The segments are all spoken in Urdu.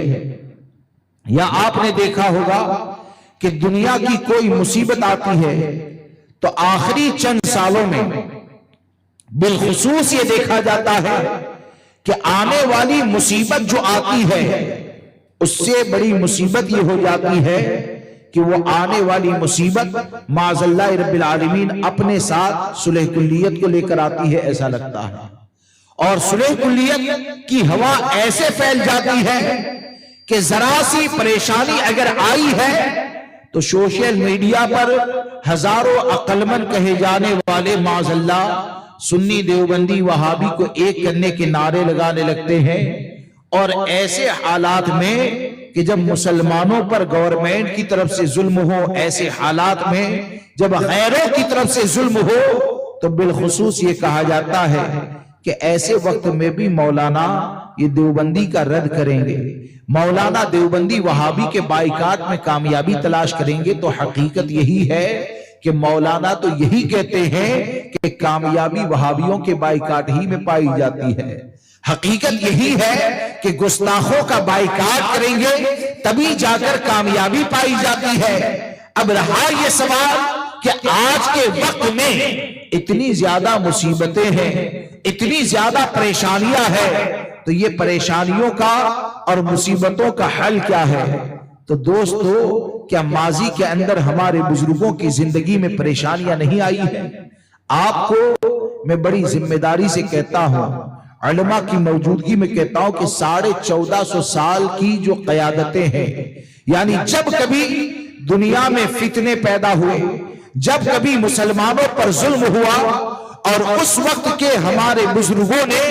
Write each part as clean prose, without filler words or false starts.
ہے، یا آپ نے دیکھا ہوگا کہ دنیا کی کوئی مصیبت آتی ہے تو آخری چند سالوں میں بالخصوص یہ دیکھا جاتا ہے کہ آنے والی مصیبت جو آتی ہے اس سے بڑی مصیبت یہ ہو جاتی ہے کہ وہ آنے والی مصیبت معاذ اللہ رب العالمین اپنے ساتھ صلح کلیت کو لے کر آتی ہے، ایسا لگتا ہے۔ اور صلح کلیت کی ہوا ایسے پھیل جاتی ہے کہ ذرا سی پریشانی اگر آئی ہے تو سوشل میڈیا پر ہزاروں عقل مند کہے جانے والے معاذ اللہ سنی دیوبندی وہابی کو ایک کرنے کے نعرے لگانے لگتے ہیں، اور ایسے حالات میں کہ جب مسلمانوں پر گورنمنٹ کی طرف سے ظلم ہو، ایسے حالات میں جب غیروں کی طرف سے ظلم ہو تو بالخصوص یہ کہا جاتا ہے کہ ایسے وقت میں بھی مولانا یہ دیوبندی کا رد کریں گے، مولانا دیوبندی وہابی کے بائیکاٹ میں کامیابی تلاش کریں گے۔ تو حقیقت یہی ہے کہ مولانا تو یہی کہتے ہیں کہ کامیابی وہابیوں کے بائیکاٹ ہی میں پائی جاتی ہے۔ حقیقت یہی ہے کہ گستاخوں کا بائیکاٹ کریں گے تبھی جا کر کامیابی پائی جاتی ہے۔ اب رہا یہ سوال کہ آج کے وقت میں اتنی زیادہ مصیبتیں ہیں، اتنی زیادہ پریشانیاں ہیں، تو یہ پریشانیوں کا اور مصیبتوں کا حل کیا ہے؟ تو دوستو، کیا ماضی کے اندر ہمارے بزرگوں کی زندگی میں پریشانیاں نہیں آئی ہیں؟ آپ کو میں بڑی ذمہ داری سے کہتا ہوں، علماء کی موجودگی میں کہتا ہوں کہ 1450 سال کی جو قیادتیں ہیں، یعنی جب کبھی دنیا میں فتنے پیدا ہوئے، جب کبھی مسلمانوں پر ظلم ہوا، اور اس وقت کے ہمارے بزرگوں نے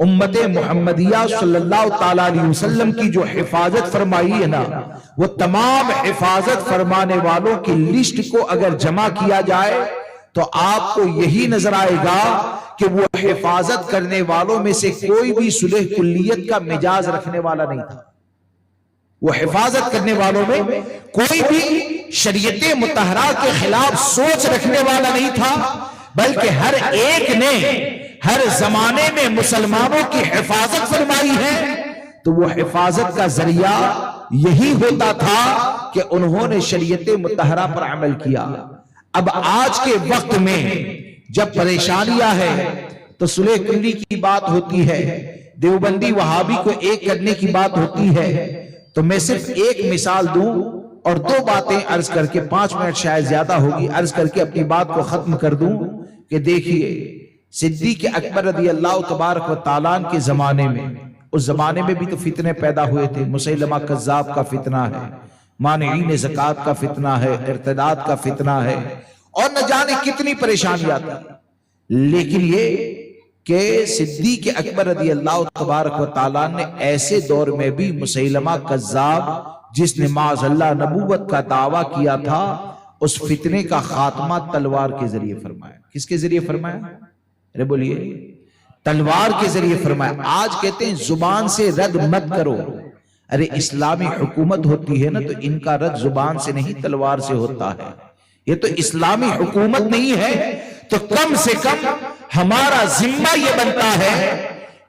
امت محمدیہ صلی اللہ تعالیٰ علیہ وسلم کی جو حفاظت فرمائی ہے نا، وہ تمام حفاظت فرمانے والوں کی لسٹ کو اگر جمع کیا جائے تو آپ کو یہی نظر آئے گا کہ وہ حفاظت کرنے والوں میں سے کوئی بھی صلح کلیت کا مزاج رکھنے والا نہیں تھا۔ وہ حفاظت کرنے والوں میں کوئی بھی شریعت مطہرہ کے خلاف سوچ رکھنے والا نہیں تھا، بلکہ ہر ایک نے ہر زمانے میں مسلمانوں کی حفاظت فرمائی ہے۔ تو وہ حفاظت کا ذریعہ یہی ہوتا تھا کہ انہوں نے شریعت مطہرہ پر عمل کیا۔ اب آج کے وقت میں جب پریشانیاں ہیں تو صلح کلی کی بات ہوتی ہے، دیوبندی وہابی کو ایک کرنے کی بات ہوتی ہے، تو میں صرف ایک مثال دوں اور دو باتیں عرض کر کے، 5 منٹ شاید زیادہ ہوگی، عرض کر کے اپنی بات کو ختم کر دوں کہ دیکھیے صدیق اکبر رضی اللہ تبارک و تعالیٰ کے زمانے میں، اس زمانے میں بھی تو فتنے پیدا ہوئے تھے، مسیلمہ کذاب کا فتنہ ہے، مانعین زکوٰۃ کا فتنہ ہے، ارتداد کا فتنہ ہے، اور نہ جانے کتنی پریشانیاں تھیں۔ لیکن یہ کہ صدیق اکبر رضی اللہ تبارک و تعالیٰ نے ایسے دور میں بھی مسیلمہ کذاب جس نے معاذ اللہ نبوت کا دعویٰ کیا تھا، اس فتنے کا خاتمہ تلوار کے ذریعے فرمایا۔ کس کے ذریعے فرمایا؟ ارے بولیے، تلوار کے ذریعے فرمایا۔ آج کہتے ہیں زبان سے رد مت کرو، ارے اسلامی حکومت ہوتی ہے نا تو ان کا رد زبان سے نہیں تلوار سے ہوتا ہے۔ یہ تو اسلامی حکومت نہیں ہے، تو کم سے کم ہمارا ذمہ یہ بنتا ہے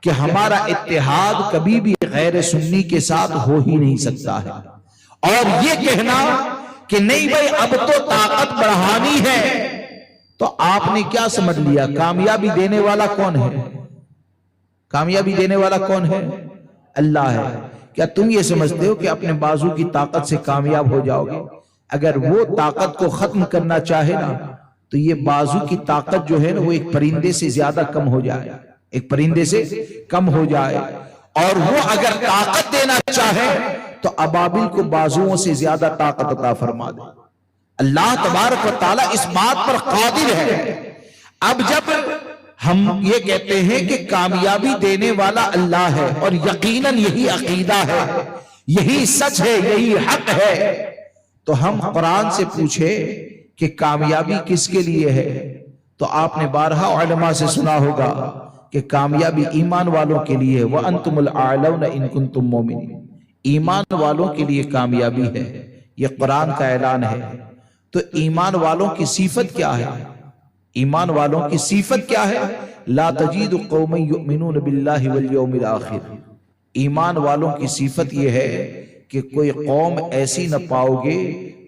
کہ ہمارا اتحاد کبھی بھی غیر سنی کے ساتھ ہو ہی نہیں سکتا ہے۔ اور یہ کہنا کہ نہیں بھائی اب تو طاقت بڑھانی ہے، تو آپ نے کیا سمجھ لیا کامیابی دینے والا کون ہے؟ کامیابی دینے والا کون ہے؟ اللہ ہے۔ کیا تم یہ سمجھتے ہو کہ اپنے بازو کی طاقت سے کامیاب ہو جاؤ گے؟ اگر وہ طاقت کو ختم کرنا چاہے نا تو یہ بازو کی طاقت جو ہے نا وہ ایک پرندے سے زیادہ کم ہو جائے، ایک پرندے سے کم ہو جائے۔ اور وہ اگر طاقت دینا چاہے تو ابابل کو بازوؤں سے زیادہ طاقت عطا فرما دے۔ اللہ تبارک و تعالیٰ اس بات پر قادر ہے۔ اب جب ہم یہ کہتے ہیں کہ کامیابی دینے والا اللہ ہے، اور یقیناً یہی عقیدہ ہے، یہی سچ ہے، یہی حق ہے، تو ہم قرآن سے پوچھے کہ کامیابی کس کے لیے ہے؟ تو آپ نے بارہا علماء سے سنا ہوگا کہ کامیابی ایمان والوں کے لیے، وَأَنْتُمُ الْأَعْلَوْنَ إِن كُنْتُم مُؤْمِنِينَ، ایمان والوں کے لیے کامیابی ہے، یہ قرآن کا اعلان ہے۔ تو ایمان والوں کی صفت کیا ہے؟ ایمان والوں کی صفت کیا ہے؟ لا تجید قوم یؤمنون باللہ والیوم الآخر، ایمان والوں کی صفت یہ ہے کہ کوئی قوم ایسی نہ پاؤ گے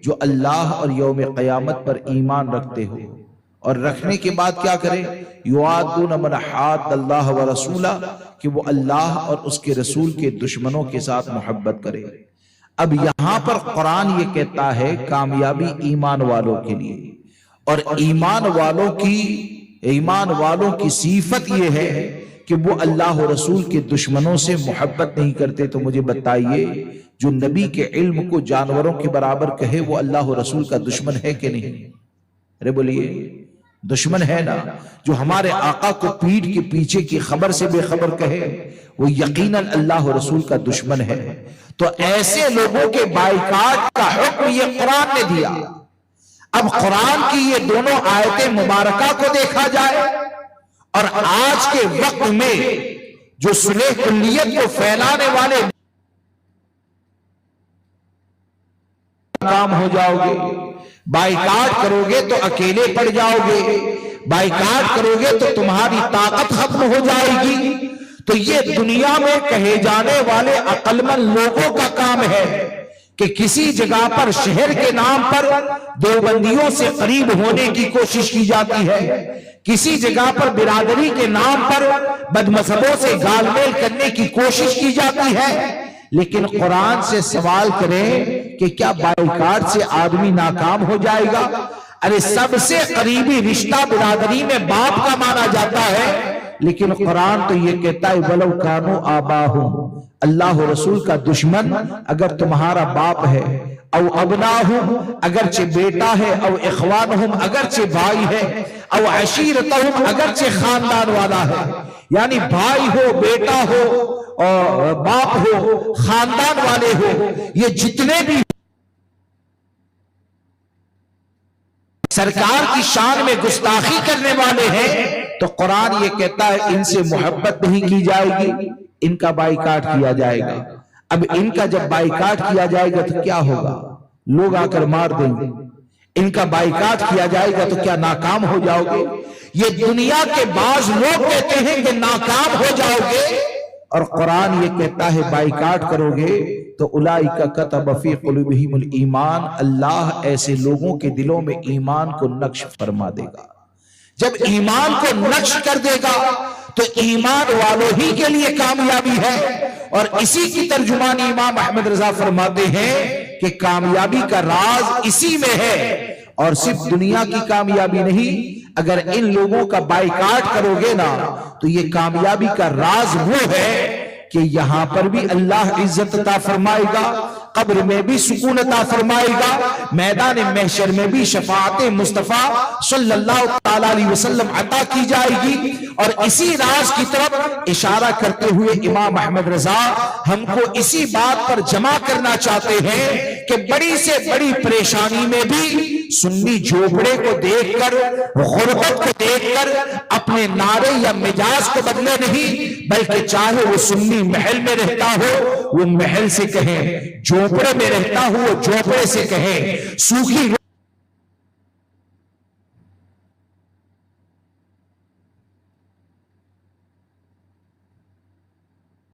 جو اللہ اور یوم قیامت پر ایمان رکھتے ہو، اور رکھنے کے بعد کیا کرے، یوادون من حاد اللہ ورسولہ، کہ وہ اللہ اور اس کے رسول کے دشمنوں کے ساتھ محبت کرے۔ اب یہاں پر قرآن یہ کہتا ہے کامیابی ایمان والوں کے لیے، اور ایمان والوں کی صفت یہ ہے کہ وہ اللہ و رسول کے دشمنوں سے محبت نہیں کرتے۔ تو مجھے بتائیے جو نبی کے علم کو جانوروں کے برابر کہے وہ اللہ و رسول کا دشمن ہے کہ نہیں؟ ارے بولیے، دشمن ہے نا۔ جو ہمارے آقا کو پیٹھ کے پیچھے کی خبر سے بے خبر کہے وہ یقیناً اللہ و رسول کا دشمن ہے۔ تو ایسے لوگوں کے بائیکاٹ کا حکم یہ قرآن نے دیا۔ اب قرآن کی یہ دونوں آیتیں مبارکہ کو دیکھا جائے اور آج کے وقت میں جو صلح کلیت کو پھیلانے والے کام ہو جاؤ گے، بائیکاٹ کرو گے تو اکیلے پڑ جاؤ گے، بائیکاٹ کرو گے تو تمہاری طاقت ختم ہو جائے گی۔ تو یہ دنیا میں کہے جانے والے عقل مند لوگوں کا کام ہے کہ کسی جگہ پر شہر کے نام پر دیوبندیوں سے قریب ہونے کی کوشش کی جاتی ہے، کسی جگہ پر برادری کے نام پر بدمذہبوں سے گال میل کرنے کی کوشش کی جاتی ہے، لیکن قرآن سے سوال کریں کہ کیا بائیکاٹ سے آدمی ناکام ہو جائے گا؟ ارے سب سے قریبی رشتہ برادری میں باپ کا مانا جاتا ہے، لیکن قرآن تو یہ کہتا ہے وَلَوْ كَانُوا آبَاهُمْ، اللہ و رسول کا دشمن اگر تمہارا باپ ہے، او ابناہم اگرچہ بیٹا ہے، او اخوانہم اگرچہ بھائی ہے، او عشیرتہم اگرچہ خاندان والا ہے، یعنی بھائی ہو، بیٹا ہو، اور باپ ہو، خاندان والے ہو، یہ جتنے بھی سرکار کی شان میں گستاخی کرنے والے ہیں، تو قرآن یہ کہتا ہے ان سے محبت نہیں کی جائے گی، ان کا بائیکاٹ کیا جائے گا۔ اب ان کا جب بائیکاٹ کیا جائے گا تو کیا ہوگا؟ لوگ آ کر مار دیں گے۔ ان کا بائیکاٹ کیا جائے گا تو کیا ناکام ہو جاؤ گے؟ یہ دنیا کے بعض لوگ کہتے ہیں کہ ناکام ہو جاؤ گے، اور قرآن یہ کہتا ہے بائیکاٹ کرو گے تو اولئک کتب فی قلوبہم الایمان، اللہ ایسے لوگوں کے دلوں میں ایمان کو نقش فرما دے گا۔ جب ایمان کو نقش کر دے گا تو ایمان والوں ہی کے لیے کامیابی ہے، اور اسی کی ترجمانی امام احمد رضا فرماتے ہیں کہ کامیابی کا راز اسی میں ہے، اور صرف دنیا کی کامیابی نہیں۔ اگر ان لوگوں کا بائیکاٹ کرو گے نا تو یہ کامیابی کا راز وہ ہے کہ یہاں پر بھی اللہ عزت عطا فرمائے گا، قبر میں بھی سکون عطا فرمائے گا، میدان محشر میں بھی شفاعت مصطفیٰ صلی اللہ تعالیٰ علیہ وسلم عطا کی جائے گی۔ اور اسی راز کی طرف اشارہ کرتے ہوئے امام احمد رضا ہم کو اسی بات پر جمع کرنا چاہتے ہیں کہ بڑی سے بڑی پریشانی میں بھی سنی جھوپڑے کو دیکھ کر، غربت کو دیکھ کر اپنے نعرے یا مجاز کو بدلے نہیں، بلکہ چاہے وہ سنی محل میں رہتا ہو وہ محل سے کہیں، جھوپڑے میں رہتا ہو وہ جھوپڑے سے کہیں، سوکھی